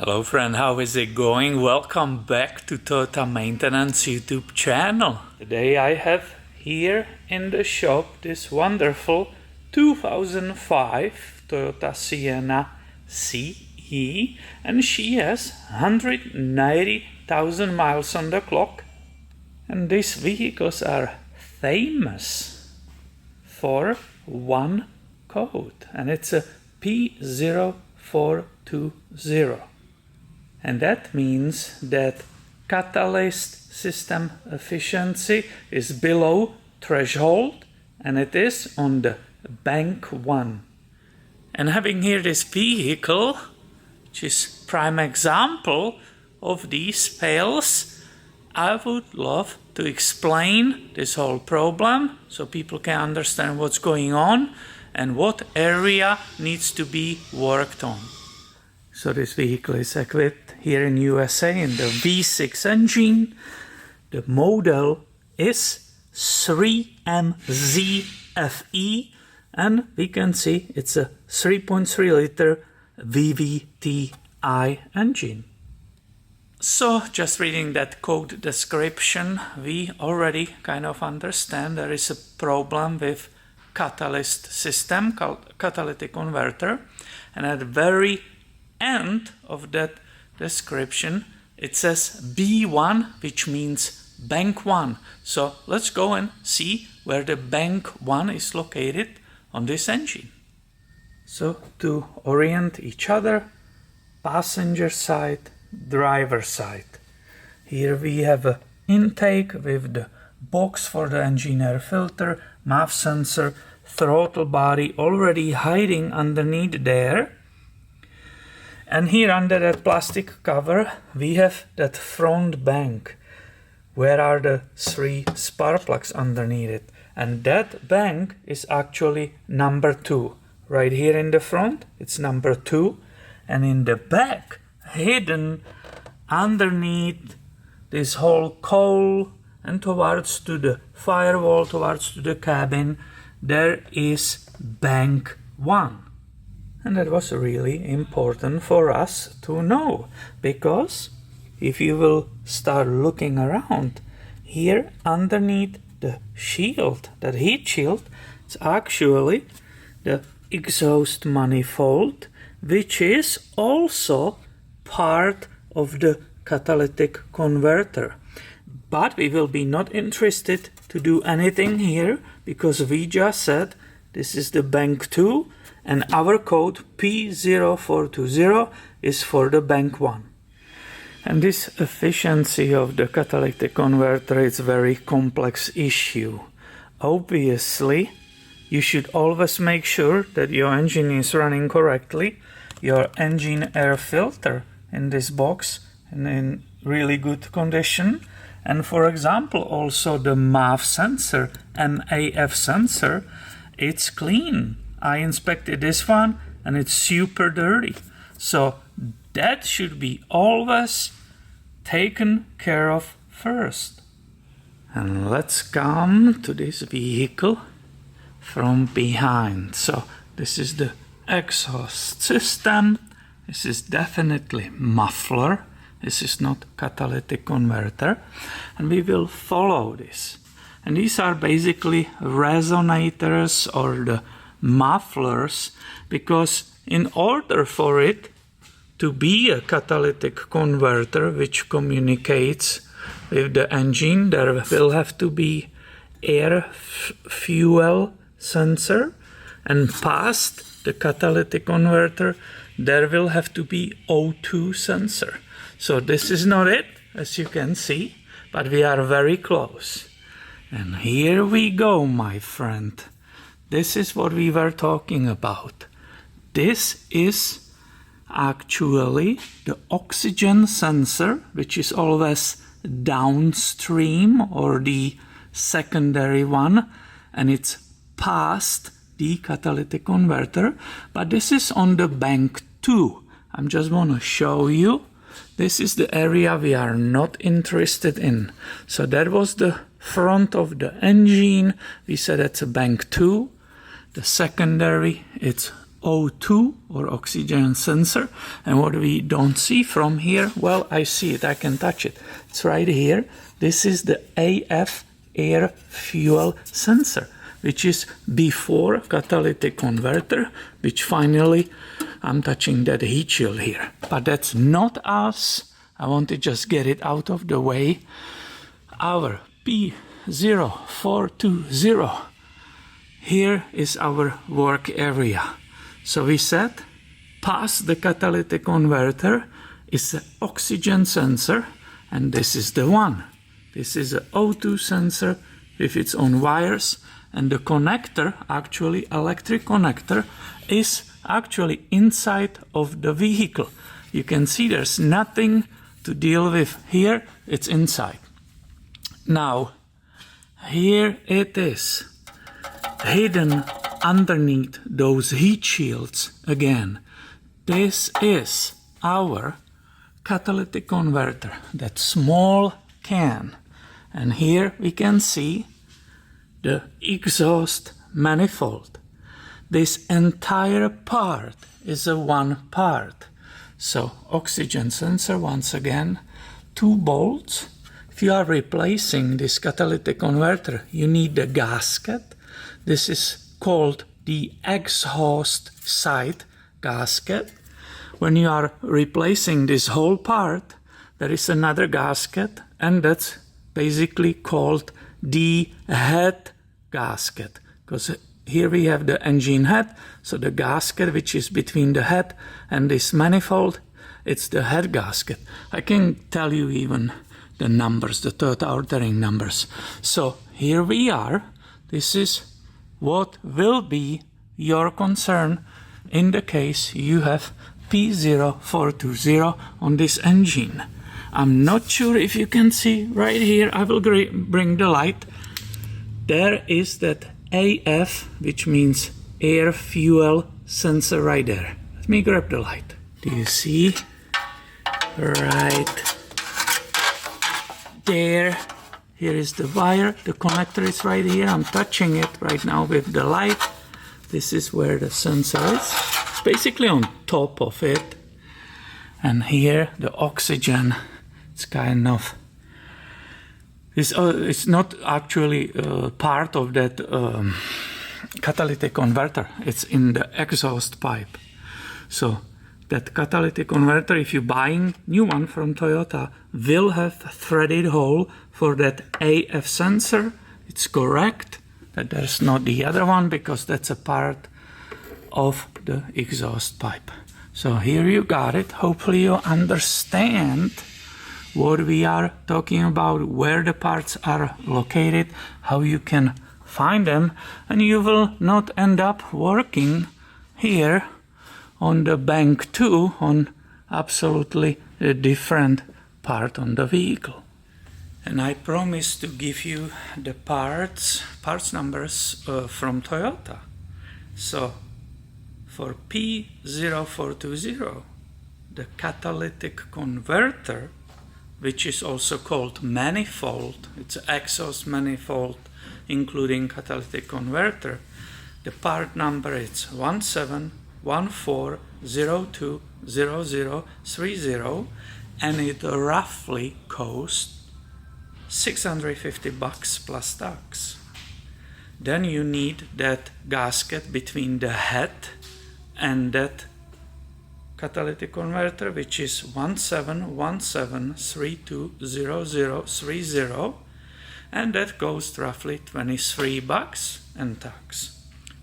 Hello friend, how is it going? Welcome back to Toyota Maintenance YouTube channel. Today I have here in the shop this wonderful 2005 Toyota Sienna CE, and she has 190,000 miles on the clock. And these vehicles are famous for one code, and it's a P0420. And that means that catalyst system efficiency is below threshold, and it is on the bank 1. And having here this vehicle, which is prime example of these fails, I would love to explain this whole problem so people can understand what's going on and what area needs to be worked on. So this vehicle is equipped here in USA in the V6 engine. The model is 3MZFE, and we can see it's a 3.3 liter VVTi engine. So just reading that code description, we already kind of understand there is a problem with catalyst system called catalytic converter, and at the very end of that description it says B1, which means bank 1. So let's go and see where the bank 1 is located on this engine. So to orient each other, passenger side, driver side. Here we have an intake with the box for the engine air filter, MAF sensor, throttle body already hiding underneath there. And here under that plastic cover we have that front bank. Where are the 3 spark plugs underneath it? And that bank is actually number 2. Right here in the front it's number 2, and in the back, hidden underneath this whole cowl and towards to the firewall, towards to the cabin, there is bank 1. And that was really important for us to know, because if you will start looking around, here underneath the shield, that heat shield, it's actually the exhaust manifold, which is also part of the catalytic converter. But we will be not interested to do anything here, because we just said this is the bank 2, and our code P0420 is for the bank 1. And this efficiency of the catalytic converter is a very complex issue. Obviously, you should always make sure that your engine is running correctly, your engine air filter in this box and in really good condition, and for example also the MAF sensor, MAF sensor, it's clean. I inspected this one and it's super dirty. So that should be always taken care of first. And let's come to this vehicle from behind. So this is the exhaust system. This is definitely muffler. This is not catalytic converter. And we will follow this. And these are basically resonators or the mufflers, because in order for it to be a catalytic converter which communicates with the engine, there will have to be air fuel sensor, and past the catalytic converter there will have to be O2 sensor. So this is not it, as you can see, but we are very close. And here we go, my friend. This is what we were talking about. This is actually the oxygen sensor, which is always downstream, or the secondary one, and it's past the catalytic converter, but this is on the bank 2. I just want to show you. This is the area we are not interested in. So that was the front of the engine. We said it's a bank 2. The secondary, it's O2 or oxygen sensor. And what we don't see from here, well, I see it, I can touch it. It's right here. This is the AF air fuel sensor, which is before catalytic converter, which finally I'm touching that heat shield here. But that's not us. I want to just get it out of the way. Our P0420. Here is our work area. So we said past the catalytic converter is an oxygen sensor, and this is the one. This is an O2 sensor with its own wires, and the connector, actually electric connector, is actually inside of the vehicle. You can see there's nothing to deal with here, it's inside. Now, here it is, hidden underneath those heat shields again. This is our catalytic converter, that small can. And here we can see the exhaust manifold. This entire part is a one part. So oxygen sensor, once again, 2 bolts. If you are replacing this catalytic converter, you need the gasket. This is called the exhaust side gasket. When you are replacing this whole part, there is another gasket, and that's basically called the head gasket, because here we have the engine head, so the gasket which is between the head and this manifold, it's the head gasket. I can tell you even the numbers, the third ordering numbers. So here we are. This is what will be your concern in the case you have P0420 on this engine. I'm not sure if you can see right here. I will bring the light. There is that AF, which means air fuel sensor right there. Let me grab the light. Do you see? Right there. Here is the wire. The connector is right here. I'm touching it right now with the light. This is where the sensor is. It's basically on top of it. And here the oxygen. It's kind of, it's not actually part of that catalytic converter. It's in the exhaust pipe. So that catalytic converter, if you're buying new one from Toyota, will have a threaded hole for that AF sensor. It's correct that there's not the other one, because that's a part of the exhaust pipe. So here you got it. Hopefully you understand what we are talking about, where the parts are located, how you can find them, and you will not end up working here on the bank 2 on absolutely a different part on the vehicle. And I promise to give you the parts numbers from Toyota. So for P0420, the catalytic converter, which is also called manifold, it's an exhaust manifold including catalytic converter, the part number is 1714020030, and it roughly costs $650 plus tax. Then you need that gasket between the head and that catalytic converter, which is 1717320030, and that costs roughly $23 and tax.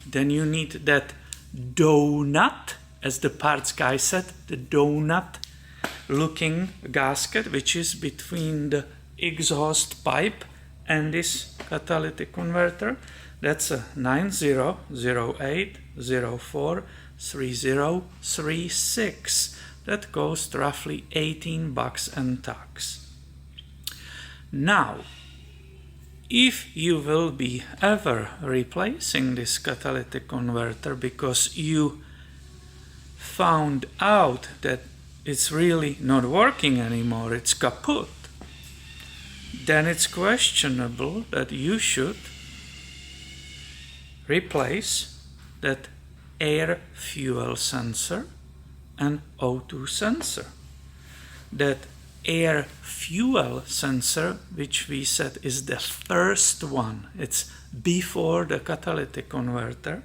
Then you need that donut, as the parts guy said, the donut looking gasket, which is between the exhaust pipe and this catalytic converter. That's a 9008043036. That costs roughly $18 and tax. Now, if you will be ever replacing this catalytic converter because you found out that it's really not working anymore, it's kaput, then it's questionable that you should replace that air fuel sensor and O2 sensor. That air fuel sensor, which we said is the first one, it's before the catalytic converter,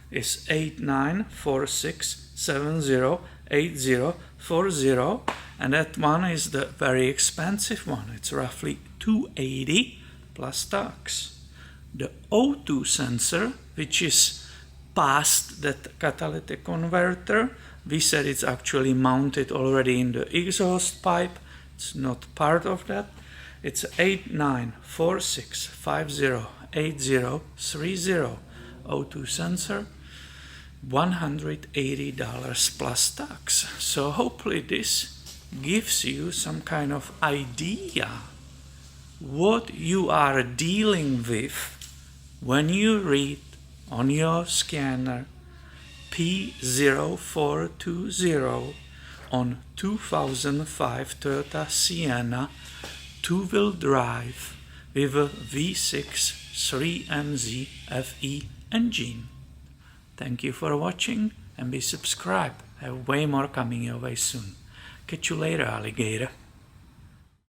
is 8946708040, and that one is the very expensive one. It's roughly $280 plus tax. The O2 sensor, which is past that catalytic converter, we said it's actually mounted already in the exhaust pipe. It's not part of that. It's 8946508030 O2 sensor, $180 plus tax. So hopefully this gives you some kind of idea what you are dealing with when you read on your scanner P0420 on 2005 Toyota Sienna two-wheel drive with a V6 3MZ FE engine. Thank you for watching and be subscribed. I have way more coming your way soon. Catch you later, alligator.